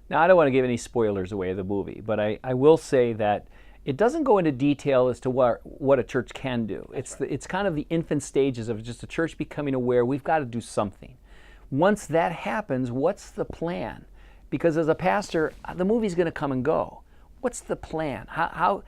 Now, I don't want to give any spoilers away of the movie, but I will say that it doesn't go into detail as to what a church can do. It's kind of the infant stages of just a church becoming aware we've got to do something. Once that happens, what's the plan? Because as a pastor, the movie's going to come and go. What's the plan? How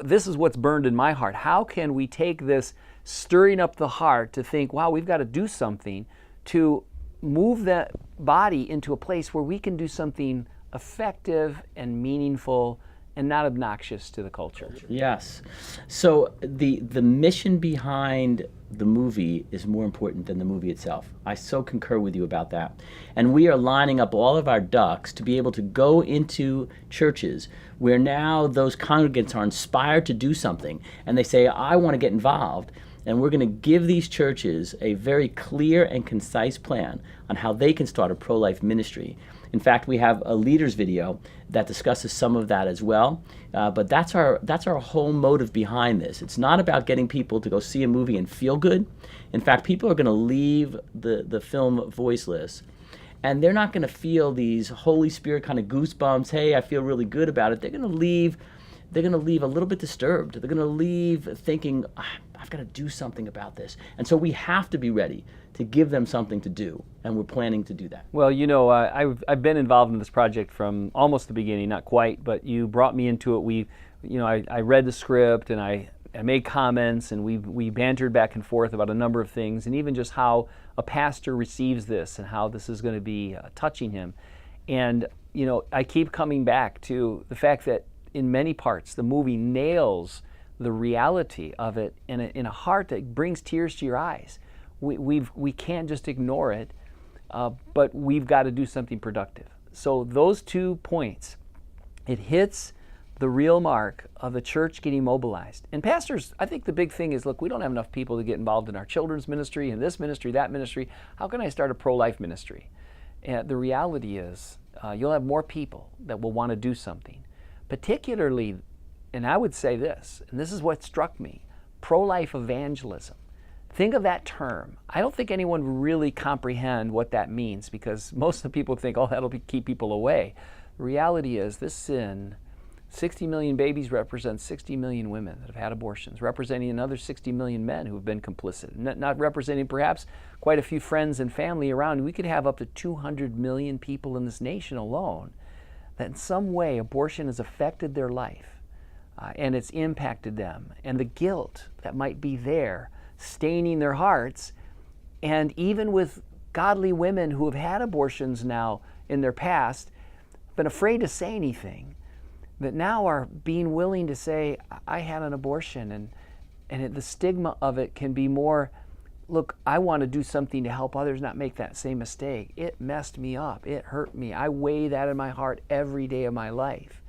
this is what's burned in my heart. How can we take this stirring up the heart to think, wow, we've got to do something to move that body into a place where we can do something effective and meaningful and not obnoxious to the culture. Yes. So the mission behind the movie is more important than the movie itself. I so concur with you about that. And we are lining up all of our ducks to be able to go into churches where now those congregants are inspired to do something and they say, I want to get involved. And we're going to give these churches a very clear and concise plan on how they can start a pro-life ministry. In fact, we have a leaders video that discusses some of that as well. But that's our whole motive behind this. It's not about getting people to go see a movie and feel good. In fact, people are going to leave the film voiceless, and they're not going to feel these Holy Spirit kind of goosebumps. Hey, I feel really good about it. They're going to leave a little bit disturbed. They're going to leave thinking, I've got to do something about this. And so we have to be ready to give them something to do, and we're planning to do that. Well, I've been involved in this project from almost the beginning, not quite, but you brought me into it. I read the script and I made comments, and we bantered back and forth about a number of things, and even just how a pastor receives this and how this is going to be touching him. And I keep coming back to the fact that in many parts the movie nails the reality of it in a heart that brings tears to your eyes. We can't just ignore it, but we've got to do something productive. So those 2 points, it hits the real mark of the church getting mobilized. And pastors, I think the big thing is, look, we don't have enough people to get involved in our children's ministry and this ministry, that ministry. How can I start a pro-life ministry? And the reality is you'll have more people that will want to do something, particularly, and I would say this, and this is what struck me, pro-life evangelism. Think of that term. I don't think anyone really comprehend what that means, because most of the people think, oh, that'll keep people away. The reality is this sin, 60 million babies represents 60 million women that have had abortions, representing another 60 million men who have been complicit, not representing perhaps quite a few friends and family around. We could have up to 200 million people in this nation alone that in some way abortion has affected their life and it's impacted them, and the guilt that might be there staining their hearts. And even with godly women who have had abortions now in their past, been afraid to say anything, that now are being willing to say, I had an abortion, and the stigma of it can be more, look, I want to do something to help others not make that same mistake. It messed me up. It hurt me. I weigh that in my heart every day of my life.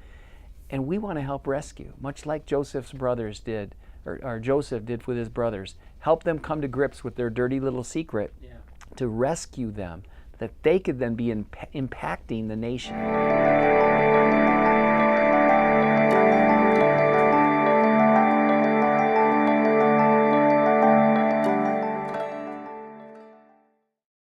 And we want to help rescue, much like Joseph's brothers did, or Joseph did with his brothers. Help them come to grips with their dirty little secret, to rescue them, that they could then be impacting the nation.